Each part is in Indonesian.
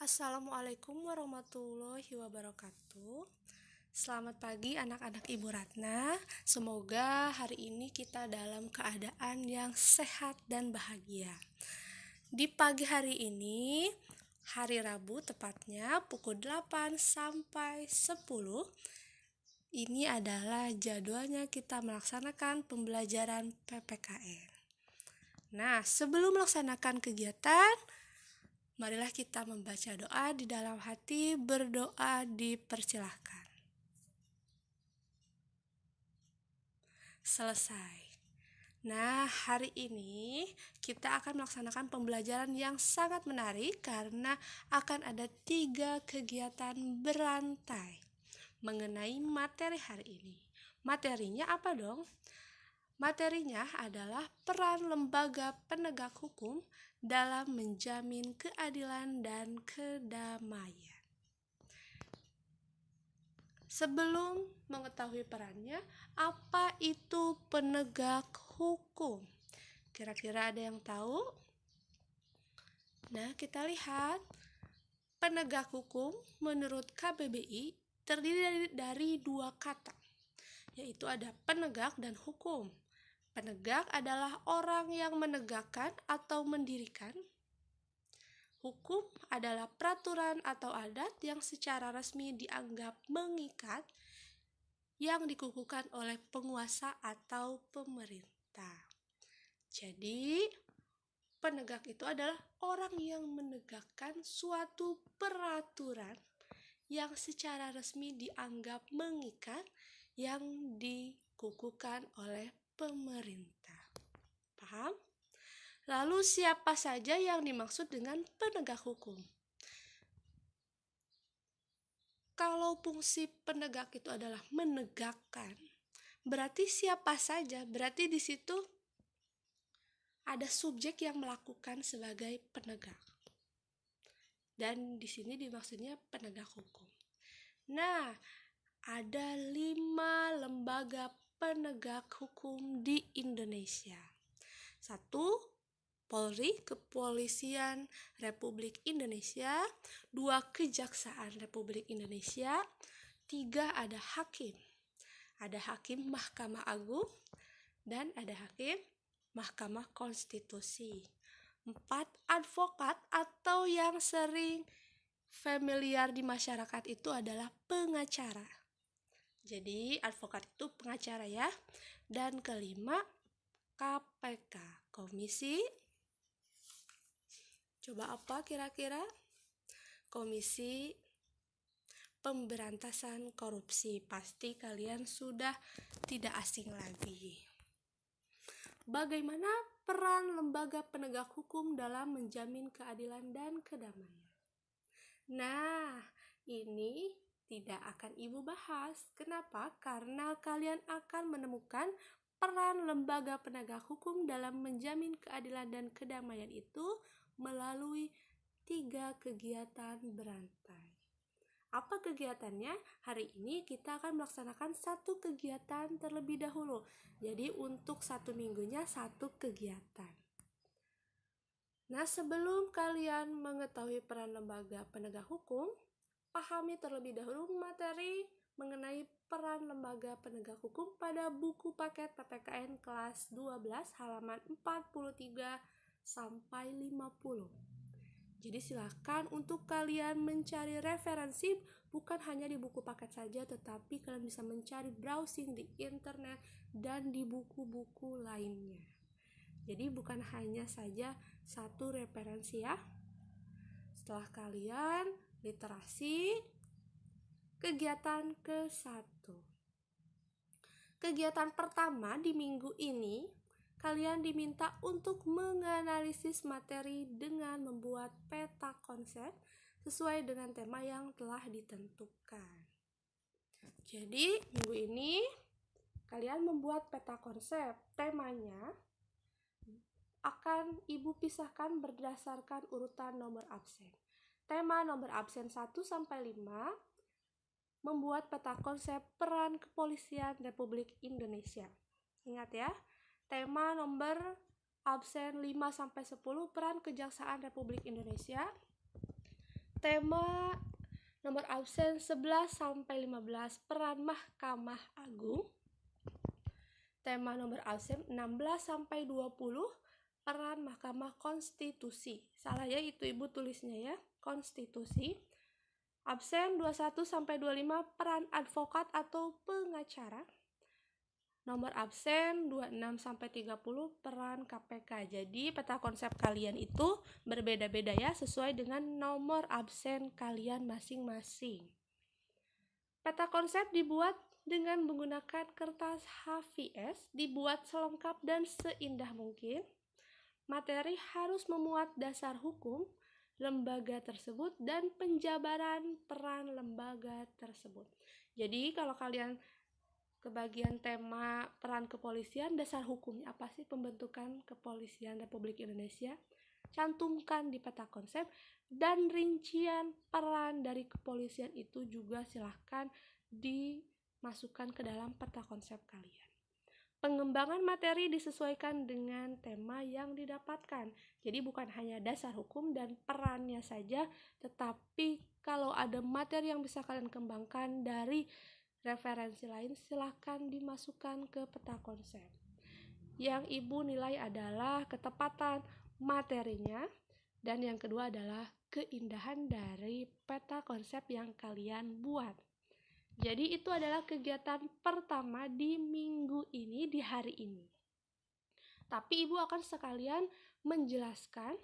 Assalamualaikum warahmatullahi wabarakatuh. Selamat pagi anak-anak Ibu Ratna. Semoga hari ini kita dalam keadaan yang sehat dan bahagia. Di pagi hari ini, hari Rabu tepatnya pukul 8 sampai 10, ini adalah jadwalnya kita melaksanakan pembelajaran PPKN. Nah, sebelum melaksanakan kegiatan, marilah kita membaca doa di dalam hati, berdoa dipersilahkan. Selesai. Nah, hari ini kita akan melaksanakan pembelajaran yang sangat menarik karena akan ada 3 kegiatan berantai mengenai materi hari ini. Materinya apa dong? Materinya adalah peran lembaga penegak hukum dalam menjamin keadilan dan kedamaian. Sebelum mengetahui perannya, apa itu penegak hukum? Kira-kira ada yang tahu? Nah, kita lihat. Penegak hukum menurut KBBI terdiri dari 2 kata, yaitu ada penegak dan hukum. Penegak adalah orang yang menegakkan atau mendirikan. Hukum adalah peraturan atau adat yang secara resmi dianggap mengikat, yang dikukuhkan oleh penguasa atau pemerintah. Jadi, penegak itu adalah orang yang menegakkan suatu peraturan yang secara resmi dianggap mengikat, yang dikukuhkan oleh pemerintah. Paham? Lalu siapa saja yang dimaksud dengan penegak hukum? Kalau fungsi penegak itu adalah menegakkan, berarti siapa saja? Berarti di situ ada subjek yang melakukan sebagai penegak. Dan di sini dimaksudnya penegak hukum. Nah, ada 5 lembaga penegak hukum di Indonesia. 1. Polri, Kepolisian Republik Indonesia. 2. Kejaksaan Republik Indonesia. 3. Ada hakim. Ada hakim Mahkamah Agung dan ada hakim Mahkamah Konstitusi. 4. Advokat atau yang sering familiar di masyarakat itu adalah pengacara. Jadi advokat itu pengacara ya. Dan kelima, KPK, Komisi. Coba apa kira-kira? Komisi Pemberantasan Korupsi. Pasti kalian sudah tidak asing lagi. Bagaimana peran lembaga penegak hukum dalam menjamin keadilan dan kedamaian? Nah, ini tidak akan Ibu bahas. Kenapa? Karena kalian akan menemukan peran lembaga penegak hukum dalam menjamin keadilan dan kedamaian itu melalui 3 kegiatan berantai. Apa kegiatannya? Hari ini kita akan melaksanakan 1 kegiatan terlebih dahulu. Jadi untuk 1 minggunya 1 kegiatan. Nah, sebelum kalian mengetahui peran lembaga penegak hukum, pahami terlebih dahulu materi mengenai peran lembaga penegak hukum pada buku paket PPKN kelas 12 halaman 43 sampai 50. Jadi silakan untuk kalian mencari referensi bukan hanya di buku paket saja, tetapi kalian bisa mencari browsing di internet dan di buku-buku lainnya. Jadi bukan hanya saja 1 referensi ya. Setelah kalian literasi, kegiatan ke-1. Kegiatan pertama di minggu ini, kalian diminta untuk menganalisis materi dengan membuat peta konsep sesuai dengan tema yang telah ditentukan. Jadi, minggu ini kalian membuat peta konsep. Temanya akan Ibu pisahkan berdasarkan urutan nomor absen. Tema nomor absen 1 sampai 5 membuat peta konsep peran Kepolisian Republik Indonesia. Ingat ya. Tema nomor absen 5 sampai 10 peran Kejaksaan Republik Indonesia. Tema nomor absen 11-15 peran Mahkamah Agung. Tema nomor absen 16-20 peran Mahkamah Konstitusi. Salah ya, itu Ibu tulisnya ya, konstitusi. Absen 21-25 peran advokat atau pengacara. Nomor absen 26-30 peran KPK. Jadi peta konsep kalian itu berbeda-beda ya, sesuai dengan nomor absen kalian masing-masing. Peta konsep dibuat dengan menggunakan kertas HVS, dibuat selengkap dan seindah mungkin. Materi harus memuat dasar hukum lembaga tersebut dan penjabaran peran lembaga tersebut. Jadi kalau kalian kebagian tema peran kepolisian, dasar hukumnya apa sih pembentukan kepolisian Republik Indonesia, cantumkan di peta konsep, dan rincian peran dari kepolisian itu juga silahkan dimasukkan ke dalam peta konsep kalian. Pengembangan materi disesuaikan dengan tema yang didapatkan. Jadi bukan hanya dasar hukum dan perannya saja, tetapi kalau ada materi yang bisa kalian kembangkan dari referensi lain, silahkan dimasukkan ke peta konsep. Yang Ibu nilai adalah ketepatan materinya, dan yang kedua adalah keindahan dari peta konsep yang kalian buat. Jadi itu adalah kegiatan pertama di minggu ini, di hari ini. Tapi Ibu akan sekalian menjelaskan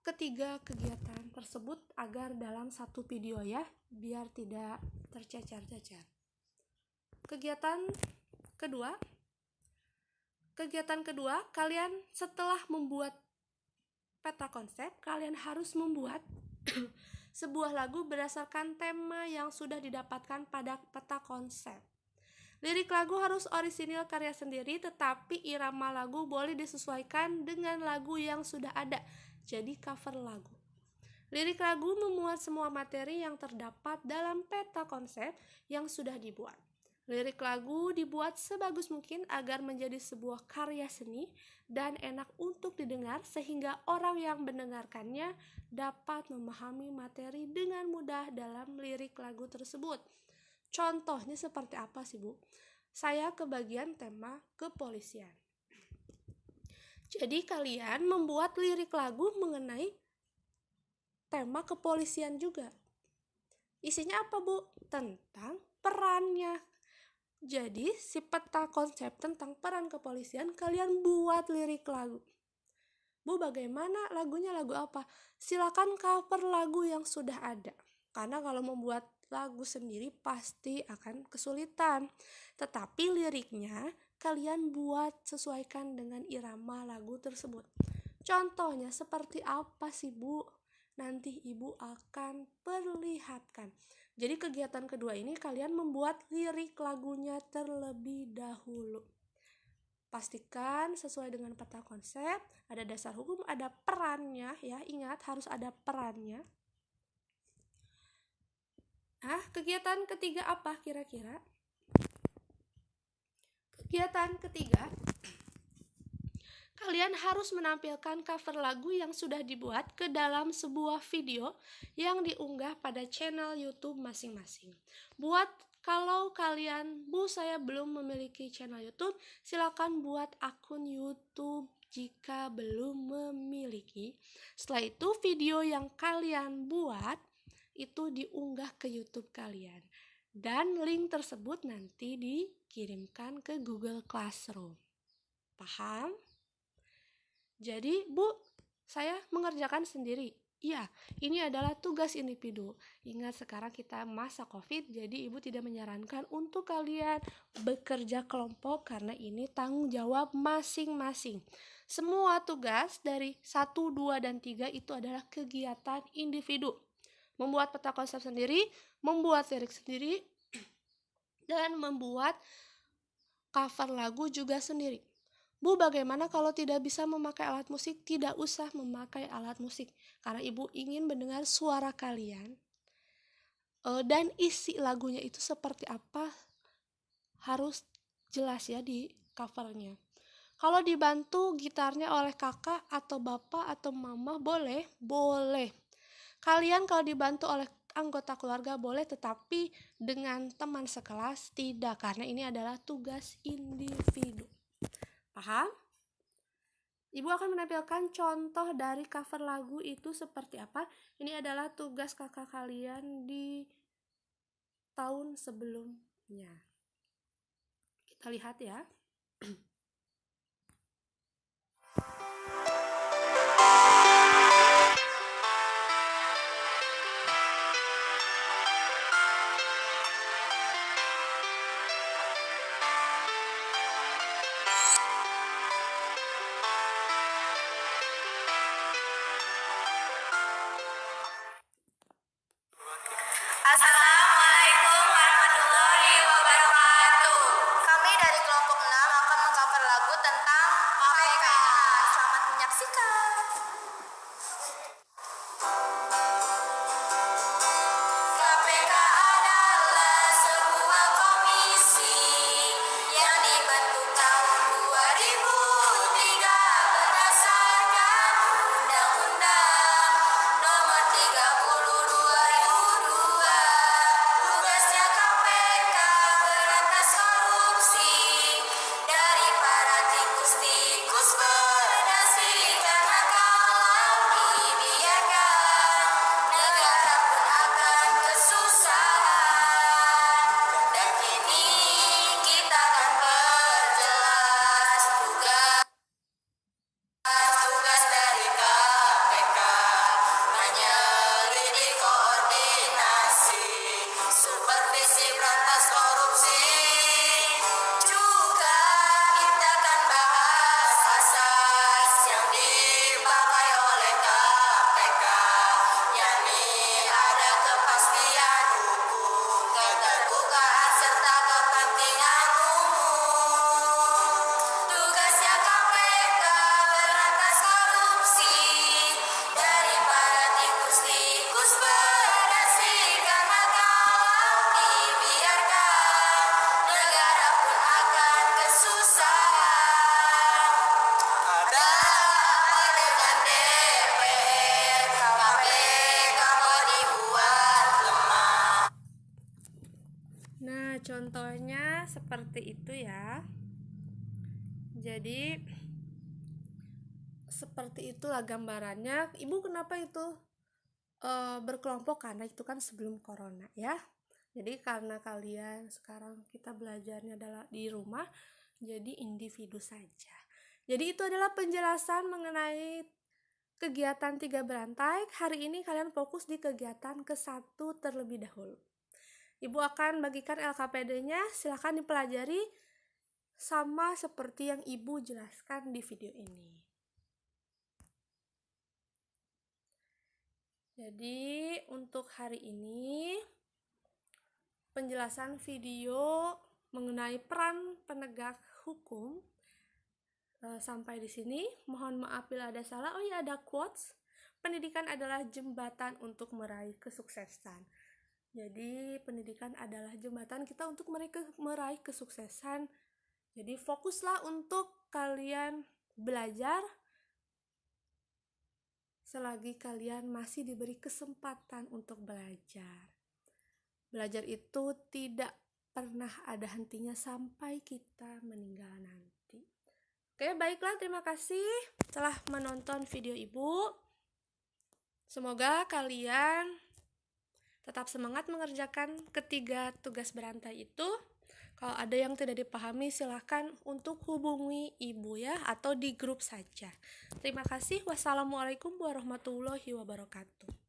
ketiga kegiatan tersebut agar dalam satu video ya, biar tidak tercecer-cecer. Kegiatan kedua, kalian setelah membuat peta konsep, kalian harus membuat sebuah lagu berdasarkan tema yang sudah didapatkan pada peta konsep. Lirik lagu harus orisinil karya sendiri, tetapi irama lagu boleh disesuaikan dengan lagu yang sudah ada, jadi cover lagu. Lirik lagu memuat semua materi yang terdapat dalam peta konsep yang sudah dibuat. Lirik lagu dibuat sebagus mungkin agar menjadi sebuah karya seni dan enak untuk didengar, sehingga orang yang mendengarkannya dapat memahami materi dengan mudah dalam lirik lagu tersebut. Contohnya seperti apa sih, Bu? Saya ke bagian tema kepolisian. Jadi kalian membuat lirik lagu mengenai tema kepolisian juga. Isinya apa, Bu? Tentang perannya. Jadi si peta konsep tentang peran kepolisian kalian buat lirik lagu. Bu, bagaimana lagunya, lagu apa? Silakan cover lagu yang sudah ada. Karena kalau membuat lagu sendiri pasti akan kesulitan. Tetapi liriknya kalian buat sesuaikan dengan irama lagu tersebut. Contohnya seperti apa sih, Bu? Nanti Ibu akan perlihatkan. Jadi kegiatan kedua ini kalian membuat lirik lagunya terlebih dahulu. Pastikan sesuai dengan peta konsep, ada dasar hukum, ada perannya ya. Ingat harus ada perannya. Kegiatan ketiga apa kira-kira? Kegiatan ketiga, kalian harus menampilkan cover lagu yang sudah dibuat ke dalam sebuah video yang diunggah pada channel YouTube masing-masing. Kalau kalian, Bu, saya belum memiliki channel YouTube, silakan buat akun YouTube jika belum memiliki. Setelah itu video yang kalian buat itu diunggah ke YouTube kalian, dan link tersebut nanti dikirimkan ke Google Classroom. Paham? Jadi, Bu, saya mengerjakan sendiri. Iya, ini adalah tugas individu. Ingat sekarang kita masa COVID, jadi Ibu tidak menyarankan untuk kalian bekerja kelompok karena ini tanggung jawab masing-masing. Semua tugas dari 1, 2, dan 3 itu adalah kegiatan individu. Membuat peta konsep sendiri, membuat lirik sendiri, dan membuat cover lagu juga sendiri. Bu, bagaimana kalau tidak bisa memakai alat musik? Tidak usah memakai alat musik, karena Ibu ingin mendengar suara kalian. Dan isi lagunya itu seperti apa harus jelas ya di covernya. Kalau dibantu gitarnya oleh kakak atau bapak atau mama boleh? Boleh. Kalian kalau dibantu oleh anggota keluarga boleh, tetapi dengan teman sekelas tidak, karena ini adalah tugas individu. Paham? Ibu akan menampilkan contoh dari cover lagu itu seperti apa. Ini adalah tugas kakak kalian di tahun sebelumnya. Kita lihat ya. Assalamualaikum warahmatullahi wabarakatuh. Kami dari kelompok 6 akan mengcover lagu tentang KPK. Selamat menyaksikan. KPK adalah sebuah komisi yang dibentuk tahun 2003 berdasarkan Undang-Undang Nomor 30 2002. Tugasnya KPK berantas korupsi dari para tikus-tikus berdasarkan kalau dibiarkan negara pun akan kesusahan. Dan kini kita akan perjelas tugas dari KPK, menyelidiki, koordinasi, supervisi berantas korupsi. Juga kita akan bahas asas yang dipakai oleh KPK, yakni ada kepastian hukum, keterbukaan serta kepentingan umum. Tugasnya KPK berantas korupsi dari para tikus-tikus berdasarkan kalau dibiarkan negara pun akan kesusahan. Ada apa dengan DPR? KPK kok dibuat lemah? Nah, contohnya seperti itu ya. Jadi seperti itulah gambarannya. Ibu kenapa itu berkelompok? Karena itu kan sebelum corona ya. Jadi karena kalian sekarang kita belajarnya adalah di rumah, jadi individu saja. Jadi itu adalah penjelasan mengenai kegiatan 3 berantai. Hari ini kalian fokus di kegiatan ke-1 terlebih dahulu. Ibu akan bagikan LKPD-nya, silahkan dipelajari sama seperti yang Ibu jelaskan di video ini. Jadi untuk hari ini penjelasan video mengenai peran penegak hukum sampai di sini. Mohon maaf bila ada salah. Oh iya, ada quotes. Pendidikan adalah jembatan untuk meraih kesuksesan. Jadi pendidikan adalah jembatan kita untuk meraih kesuksesan. Jadi fokuslah untuk kalian belajar selagi kalian masih diberi kesempatan untuk belajar. Belajar itu tidak pernah ada hentinya sampai kita meninggal nanti. Oke, baiklah, terima kasih telah menonton video Ibu. Semoga kalian tetap semangat mengerjakan ketiga tugas berantai itu. Kalau ada yang tidak dipahami, silahkan untuk hubungi Ibu ya, atau di grup saja. Terima kasih. Wassalamualaikum warahmatullahi wabarakatuh.